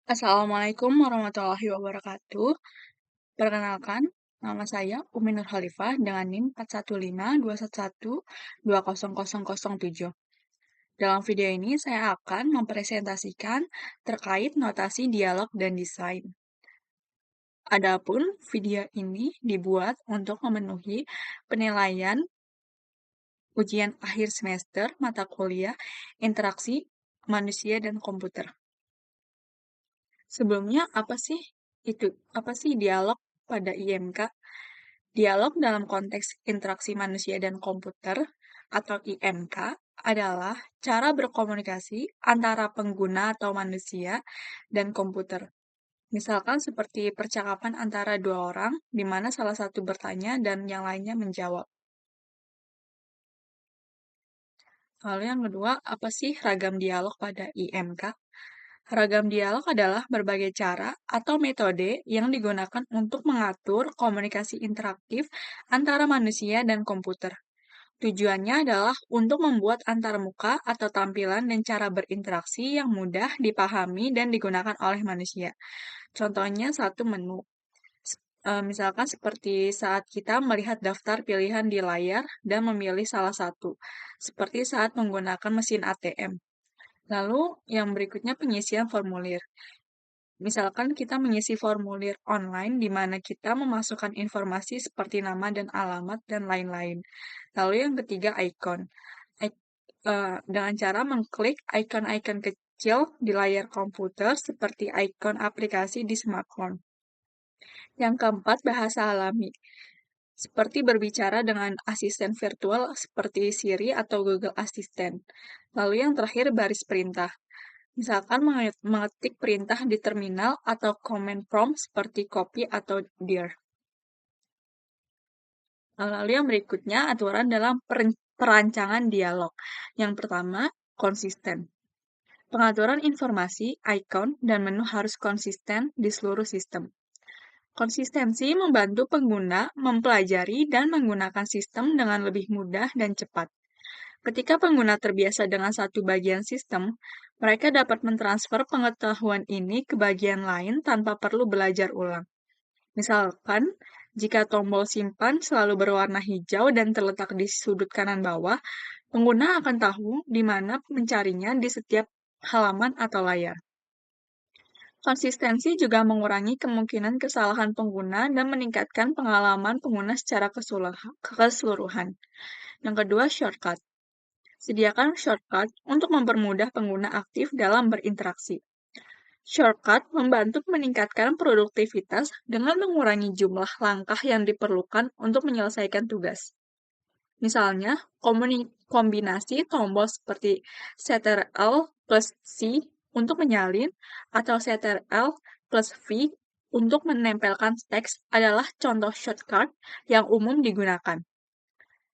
Assalamualaikum warahmatullahi wabarakatuh. Perkenalkan, nama saya Umi Nur Khalifah dengan NIM 41521120007. Dalam video ini saya akan mempresentasikan terkait notasi dialog dan desain. Adapun video ini dibuat untuk memenuhi penilaian ujian akhir semester mata kuliah interaksi manusia dan komputer. Sebelumnya apa sih dialog pada IMK? Dialog dalam konteks interaksi manusia dan komputer atau IMK adalah cara berkomunikasi antara pengguna atau manusia dan komputer. Misalkan seperti percakapan antara dua orang, di mana salah satu bertanya dan yang lainnya menjawab. Lalu yang kedua, apa sih ragam dialog pada IMK? Ragam dialog adalah berbagai cara atau metode yang digunakan untuk mengatur komunikasi interaktif antara manusia dan komputer. Tujuannya adalah untuk membuat antarmuka atau tampilan dan cara berinteraksi yang mudah dipahami dan digunakan oleh manusia. Contohnya satu menu. Misalkan seperti saat kita melihat daftar pilihan di layar dan memilih salah satu, seperti saat menggunakan mesin ATM. Lalu yang berikutnya pengisian formulir. Misalkan kita mengisi formulir online di mana kita memasukkan informasi seperti nama dan alamat dan lain-lain. Lalu yang ketiga icon. Dengan cara mengklik icon-icon kecil di layar komputer seperti icon aplikasi di smartphone. Yang keempat bahasa alami. Seperti berbicara dengan asisten virtual seperti Siri atau Google Assistant. Lalu yang terakhir baris perintah. Misalkan mengetik perintah di terminal atau command prompt seperti copy atau dir. Lalu yang berikutnya aturan dalam perancangan dialog. Yang pertama, konsisten. Pengaturan informasi, icon, dan menu harus konsisten di seluruh sistem. Konsistensi membantu pengguna mempelajari dan menggunakan sistem dengan lebih mudah dan cepat. Ketika pengguna terbiasa dengan satu bagian sistem, mereka dapat mentransfer pengetahuan ini ke bagian lain tanpa perlu belajar ulang. Misalkan, jika tombol simpan selalu berwarna hijau dan terletak di sudut kanan bawah, pengguna akan tahu di mana mencarinya di setiap halaman atau layar. Konsistensi juga mengurangi kemungkinan kesalahan pengguna dan meningkatkan pengalaman pengguna secara keseluruhan. Yang kedua, shortcut. Sediakan shortcut untuk mempermudah pengguna aktif dalam berinteraksi. Shortcut membantu meningkatkan produktivitas dengan mengurangi jumlah langkah yang diperlukan untuk menyelesaikan tugas. Misalnya, kombinasi tombol seperti Ctrl plus C untuk menyalin atau Ctrl plus V untuk menempelkan teks adalah contoh shortcut yang umum digunakan.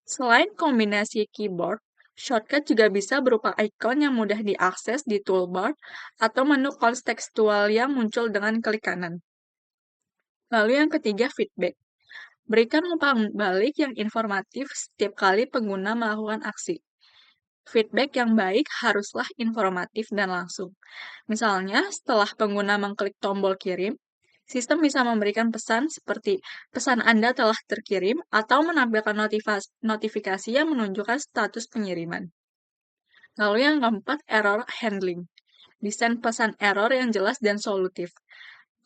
Selain kombinasi keyboard, shortcut juga bisa berupa ikon yang mudah diakses di toolbar atau menu kontekstual yang muncul dengan klik kanan. Lalu yang ketiga, feedback. Berikan umpan balik yang informatif setiap kali pengguna melakukan aksi. Feedback yang baik haruslah informatif dan langsung. Misalnya, setelah pengguna mengklik tombol kirim, sistem bisa memberikan pesan seperti pesan Anda telah terkirim atau menampilkan notifikasi yang menunjukkan status pengiriman. Lalu yang keempat, error handling. Desain pesan error yang jelas dan solutif.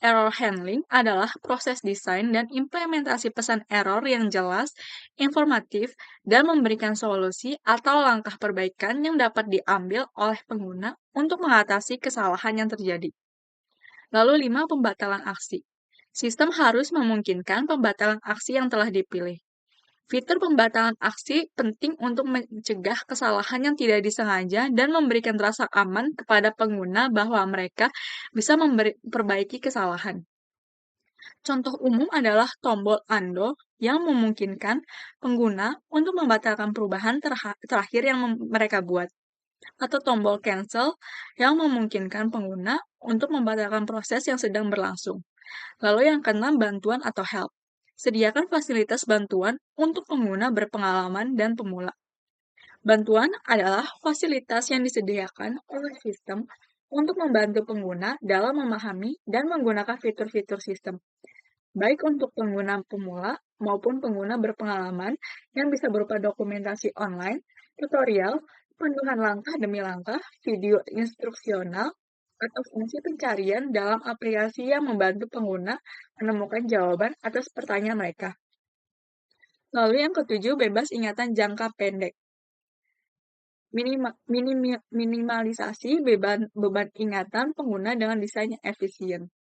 Error handling adalah proses desain dan implementasi pesan error yang jelas, informatif, dan memberikan solusi atau langkah perbaikan yang dapat diambil oleh pengguna untuk mengatasi kesalahan yang terjadi. Lalu 5. Pembatalan aksi. Sistem harus memungkinkan pembatalan aksi yang telah dipilih. Fitur pembatalan aksi penting untuk mencegah kesalahan yang tidak disengaja dan memberikan rasa aman kepada pengguna bahwa mereka bisa memperbaiki kesalahan. Contoh umum adalah tombol undo yang memungkinkan pengguna untuk membatalkan perubahan terakhir yang mereka buat, atau tombol cancel yang memungkinkan pengguna untuk membatalkan proses yang sedang berlangsung. Lalu yang keenam, bantuan atau help. Sediakan fasilitas bantuan untuk pengguna berpengalaman dan pemula. Bantuan adalah fasilitas yang disediakan oleh sistem untuk membantu pengguna dalam memahami dan menggunakan fitur-fitur sistem, baik untuk pengguna pemula maupun pengguna berpengalaman yang bisa berupa dokumentasi online, tutorial, panduan langkah demi langkah, video instruksional, atau fungsi pencarian dalam aplikasi yang membantu pengguna menemukan jawaban atas pertanyaan mereka. Lalu yang ketujuh, bebas ingatan jangka pendek. Minimalisasi beban ingatan pengguna dengan desain yang efisien.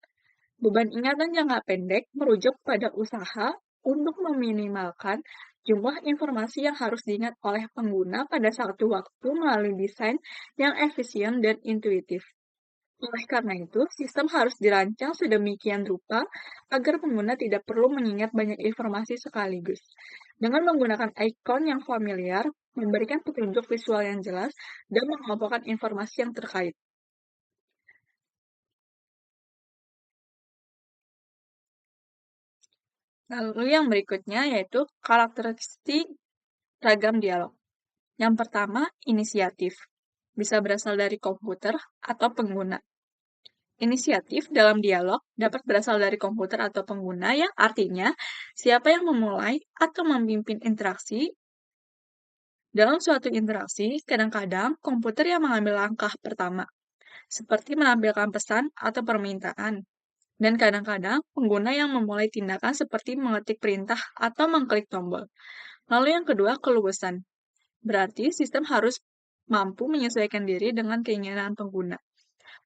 Beban ingatan jangka pendek merujuk pada usaha untuk meminimalkan jumlah informasi yang harus diingat oleh pengguna pada satu waktu melalui desain yang efisien dan intuitif. Oleh karena itu, sistem harus dirancang sedemikian rupa agar pengguna tidak perlu mengingat banyak informasi sekaligus. Dengan menggunakan ikon yang familiar, memberikan petunjuk visual yang jelas, dan mengelompokkan informasi yang terkait. Lalu yang berikutnya yaitu karakteristik ragam dialog. Yang pertama, inisiatif. Bisa berasal dari komputer atau pengguna. Inisiatif dalam dialog dapat berasal dari komputer atau pengguna yang artinya siapa yang memulai atau memimpin interaksi. Dalam suatu interaksi, kadang-kadang komputer yang mengambil langkah pertama, seperti menampilkan pesan atau permintaan. Dan kadang-kadang pengguna yang memulai tindakan seperti mengetik perintah atau mengklik tombol. Lalu yang kedua, keluasan. Berarti sistem harus mampu menyesuaikan diri dengan keinginan pengguna.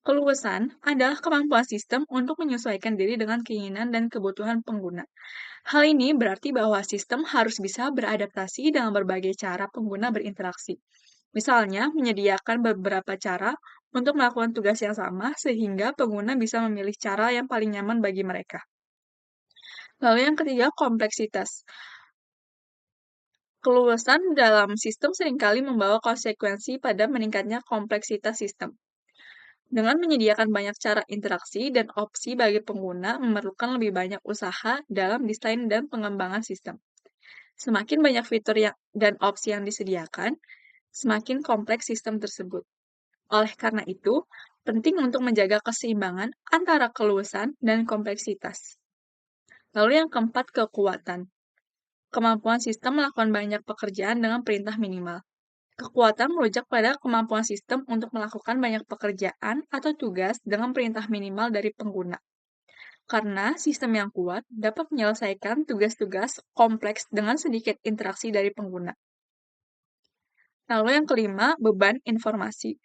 Keluasan adalah kemampuan sistem untuk menyesuaikan diri dengan keinginan dan kebutuhan pengguna. Hal ini berarti bahwa sistem harus bisa beradaptasi dengan berbagai cara pengguna berinteraksi. Misalnya, menyediakan beberapa cara untuk melakukan tugas yang sama sehingga pengguna bisa memilih cara yang paling nyaman bagi mereka. Lalu yang ketiga, kompleksitas. Keluasan dalam sistem seringkali membawa konsekuensi pada meningkatnya kompleksitas sistem. Dengan menyediakan banyak cara interaksi dan opsi bagi pengguna memerlukan lebih banyak usaha dalam desain dan pengembangan sistem. Semakin banyak fitur dan opsi yang disediakan, semakin kompleks sistem tersebut. Oleh karena itu, penting untuk menjaga keseimbangan antara keluasan dan kompleksitas. Lalu yang keempat, kekuatan. Kemampuan sistem melakukan banyak pekerjaan dengan perintah minimal. Kekuatan merujuk pada kemampuan sistem untuk melakukan banyak pekerjaan atau tugas dengan perintah minimal dari pengguna. Karena sistem yang kuat dapat menyelesaikan tugas-tugas kompleks dengan sedikit interaksi dari pengguna. Lalu yang kelima, beban informasi.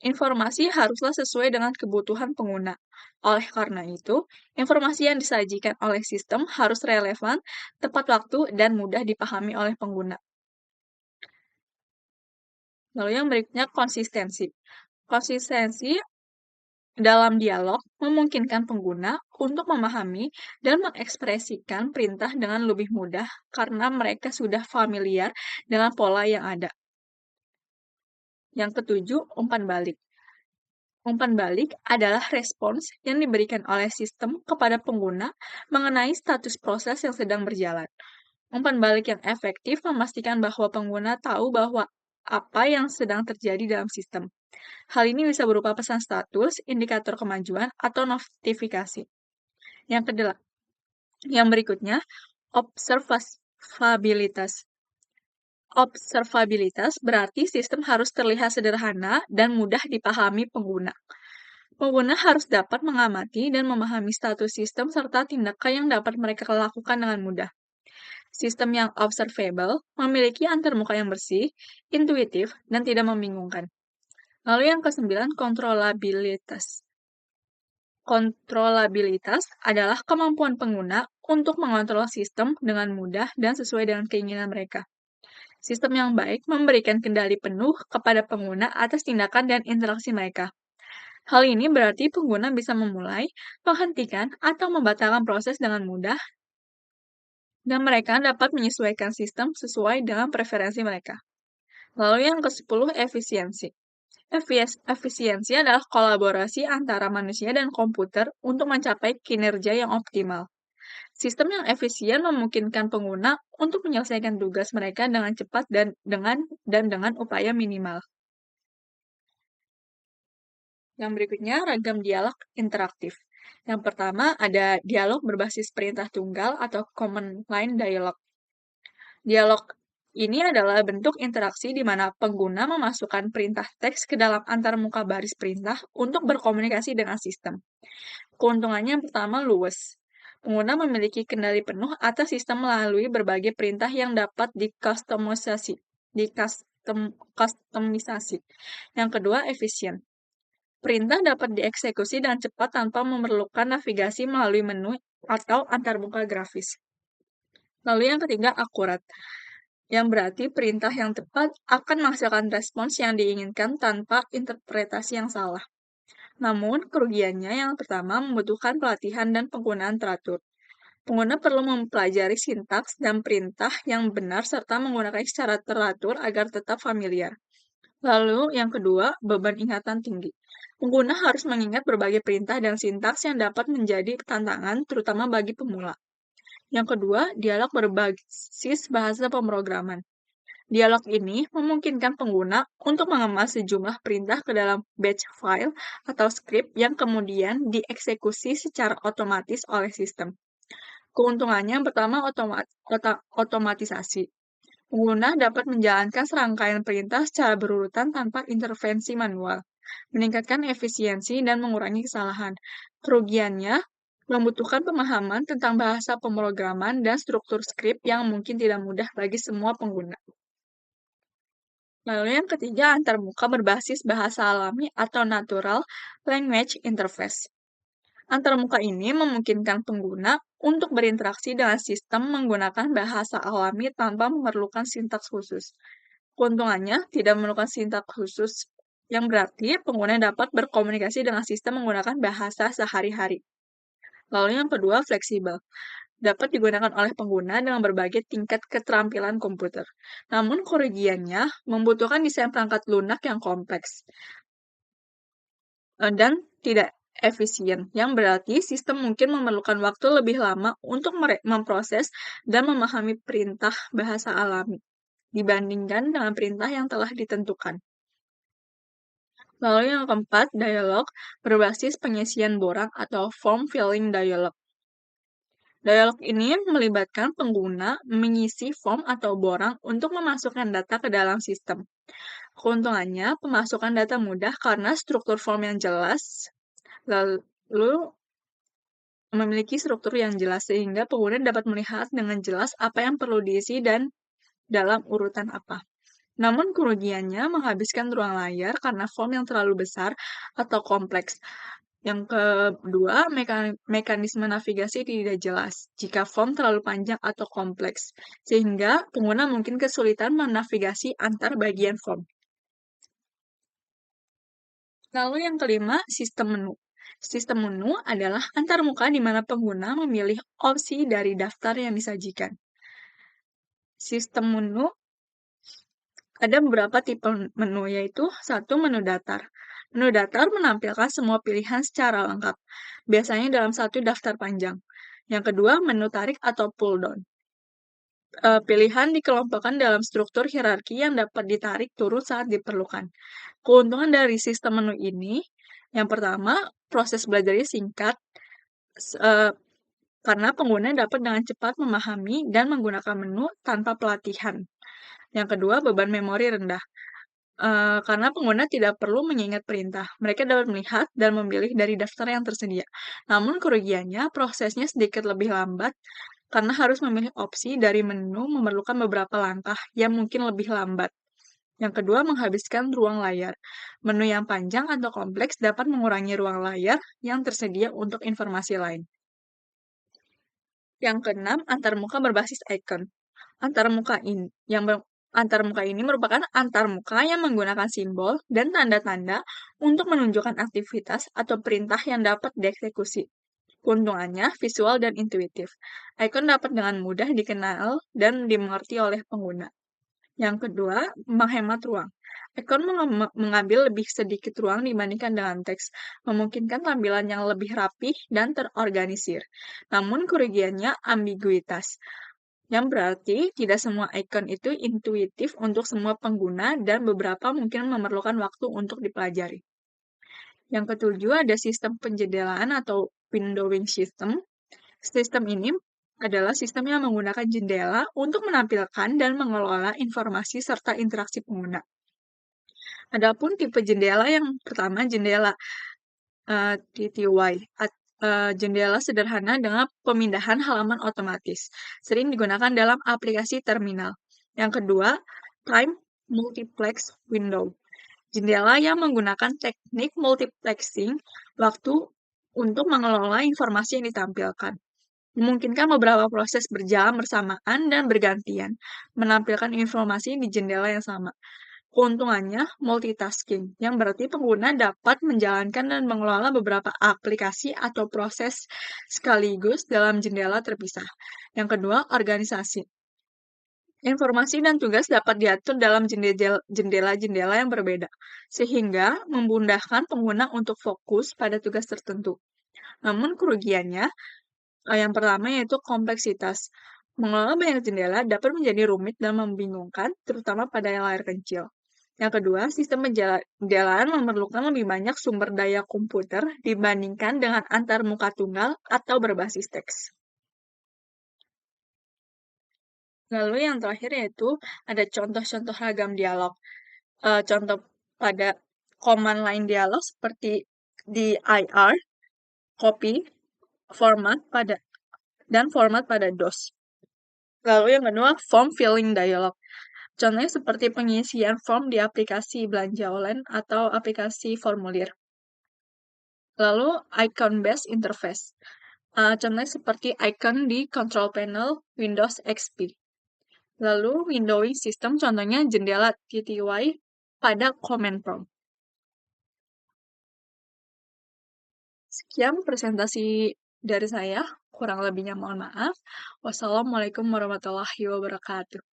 Informasi haruslah sesuai dengan kebutuhan pengguna. Oleh karena itu, informasi yang disajikan oleh sistem harus relevan, tepat waktu, dan mudah dipahami oleh pengguna. Lalu yang berikutnya, konsistensi. Konsistensi dalam dialog memungkinkan pengguna untuk memahami dan mengekspresikan perintah dengan lebih mudah karena mereka sudah familiar dengan pola yang ada. Yang ketujuh, umpan balik. Umpan balik adalah respons yang diberikan oleh sistem kepada pengguna mengenai status proses yang sedang berjalan. Umpan balik yang efektif memastikan bahwa pengguna tahu bahwa apa yang sedang terjadi dalam sistem. Hal ini bisa berupa pesan status, indikator kemajuan, atau notifikasi. Yang berikutnya, observabilitas. Observabilitas berarti sistem harus terlihat sederhana dan mudah dipahami pengguna. Pengguna harus dapat mengamati dan memahami status sistem serta tindakan yang dapat mereka lakukan dengan mudah. Sistem yang observable memiliki antarmuka yang bersih, intuitif, dan tidak membingungkan. Lalu yang kesembilan, kontrolabilitas. Kontrolabilitas adalah kemampuan pengguna untuk mengontrol sistem dengan mudah dan sesuai dengan keinginan mereka. Sistem yang baik memberikan kendali penuh kepada pengguna atas tindakan dan interaksi mereka. Hal ini berarti pengguna bisa memulai, menghentikan, atau membatalkan proses dengan mudah, dan mereka dapat menyesuaikan sistem sesuai dengan preferensi mereka. Lalu yang ke-10, efisiensi. Efisiensi adalah kolaborasi antara manusia dan komputer untuk mencapai kinerja yang optimal. Sistem yang efisien memungkinkan pengguna untuk menyelesaikan tugas mereka dengan cepat dan dengan upaya minimal. Yang berikutnya, ragam dialog interaktif. Yang pertama, ada dialog berbasis perintah tunggal atau command line dialog. Dialog ini adalah bentuk interaksi di mana pengguna memasukkan perintah teks ke dalam antarmuka baris perintah untuk berkomunikasi dengan sistem. Keuntungannya yang pertama luwes. Pengguna memiliki kendali penuh atas sistem melalui berbagai perintah yang dapat dikustomisasi. Yang kedua, efisien. Perintah dapat dieksekusi dengan cepat tanpa memerlukan navigasi melalui menu atau antarmuka grafis. Lalu yang ketiga, akurat. Yang berarti perintah yang tepat akan menghasilkan respons yang diinginkan tanpa interpretasi yang salah. Namun, kerugiannya yang pertama membutuhkan pelatihan dan penggunaan teratur. Pengguna perlu mempelajari sintaks dan perintah yang benar serta menggunakannya secara teratur agar tetap familiar. Lalu, yang kedua, beban ingatan tinggi. Pengguna harus mengingat berbagai perintah dan sintaks yang dapat menjadi tantangan, terutama bagi pemula. Yang kedua, dialog berbasis bahasa pemrograman. Dialog ini memungkinkan pengguna untuk mengemas sejumlah perintah ke dalam batch file atau script yang kemudian dieksekusi secara otomatis oleh sistem. Keuntungannya yang pertama otomatisasi. Pengguna dapat menjalankan serangkaian perintah secara berurutan tanpa intervensi manual, meningkatkan efisiensi dan mengurangi kesalahan. Kerugiannya membutuhkan pemahaman tentang bahasa pemrograman dan struktur skrip yang mungkin tidak mudah bagi semua pengguna. Lalu yang ketiga, antarmuka berbasis bahasa alami atau natural language interface. Antarmuka ini memungkinkan pengguna untuk berinteraksi dengan sistem menggunakan bahasa alami tanpa memerlukan sintaks khusus. Keuntungannya, tidak memerlukan sintaks khusus, yang berarti pengguna dapat berkomunikasi dengan sistem menggunakan bahasa sehari-hari. Lalu yang kedua, fleksibel. Dapat digunakan oleh pengguna dengan berbagai tingkat keterampilan komputer. Namun kerugiannya membutuhkan desain perangkat lunak yang kompleks dan tidak efisien, yang berarti sistem mungkin memerlukan waktu lebih lama untuk memproses dan memahami perintah bahasa alami dibandingkan dengan perintah yang telah ditentukan. Lalu yang keempat, dialog berbasis pengisian borang atau form filling dialog. Dialog ini melibatkan pengguna mengisi form atau borang untuk memasukkan data ke dalam sistem. Keuntungannya, pemasukan data mudah karena struktur form yang jelas, lalu memiliki struktur yang jelas sehingga pengguna dapat melihat dengan jelas apa yang perlu diisi dan dalam urutan apa. Namun kerugiannya menghabiskan ruang layar karena form yang terlalu besar atau kompleks. Yang kedua, mekanisme navigasi tidak jelas jika form terlalu panjang atau kompleks, sehingga pengguna mungkin kesulitan menavigasi antar bagian form. Lalu yang kelima, sistem menu. Sistem menu adalah antarmuka di mana pengguna memilih opsi dari daftar yang disajikan. Sistem menu ada beberapa tipe menu, yaitu satu, menu datar. Menu datar menampilkan semua pilihan secara lengkap, biasanya dalam satu daftar panjang. Yang kedua, menu tarik atau pull down. Pilihan dikelompokkan dalam struktur hierarki yang dapat ditarik turun saat diperlukan. Keuntungan dari sistem menu ini, yang pertama, proses belajarnya singkat, karena pengguna dapat dengan cepat memahami dan menggunakan menu tanpa pelatihan. Yang kedua, beban memori rendah. Karena pengguna tidak perlu mengingat perintah, mereka dapat melihat dan memilih dari daftar yang tersedia. Namun kerugiannya, prosesnya sedikit lebih lambat karena harus memilih opsi dari menu memerlukan beberapa langkah yang mungkin lebih lambat. Yang kedua, menghabiskan ruang layar. Menu yang panjang atau kompleks dapat mengurangi ruang layar yang tersedia untuk informasi lain. Yang keenam, antarmuka berbasis icon. Antarmuka ini merupakan antarmuka yang menggunakan simbol dan tanda-tanda untuk menunjukkan aktivitas atau perintah yang dapat dieksekusi. Keuntungannya visual dan intuitif. Icon dapat dengan mudah dikenal dan dimengerti oleh pengguna. Yang kedua, menghemat ruang. Icon mengambil lebih sedikit ruang dibandingkan dengan teks, memungkinkan tampilan yang lebih rapih dan terorganisir. Namun kerugiannya ambiguitas, yang berarti tidak semua icon itu intuitif untuk semua pengguna dan beberapa mungkin memerlukan waktu untuk dipelajari. Yang ketujuh ada sistem penjendelaan atau windowing system. Sistem ini adalah sistem yang menggunakan jendela untuk menampilkan dan mengelola informasi serta interaksi pengguna. Adapun tipe jendela yang pertama jendela TTY, jendela sederhana dengan pemindahan halaman otomatis, sering digunakan dalam aplikasi terminal. Yang kedua, time multiplex window, jendela yang menggunakan teknik multiplexing waktu untuk mengelola informasi yang ditampilkan. Memungkinkan beberapa proses berjalan bersamaan dan bergantian, menampilkan informasi di jendela yang sama. Keuntungannya multitasking, yang berarti pengguna dapat menjalankan dan mengelola beberapa aplikasi atau proses sekaligus dalam jendela terpisah. Yang kedua, organisasi. Informasi dan tugas dapat diatur dalam jendela-jendela yang berbeda, sehingga memudahkan pengguna untuk fokus pada tugas tertentu. Namun kerugiannya, yang pertama yaitu kompleksitas. Mengelola banyak jendela dapat menjadi rumit dan membingungkan, terutama pada layar kecil. Yang kedua, sistem penjendela memerlukan lebih banyak sumber daya komputer dibandingkan dengan antar muka tunggal atau berbasis teks. Lalu yang terakhir yaitu ada contoh-contoh ragam dialog. Contoh pada command line dialog seperti di IR, copy, format pada DOS. Lalu yang kedua, form filling dialog. Contohnya seperti pengisian form di aplikasi belanja online atau aplikasi formulir. Lalu icon-based interface. Contohnya seperti icon di control panel Windows XP. Lalu windowing system, contohnya jendela TTY pada command prompt. Sekian presentasi dari saya, kurang lebihnya mohon maaf. Wassalamualaikum warahmatullahi wabarakatuh.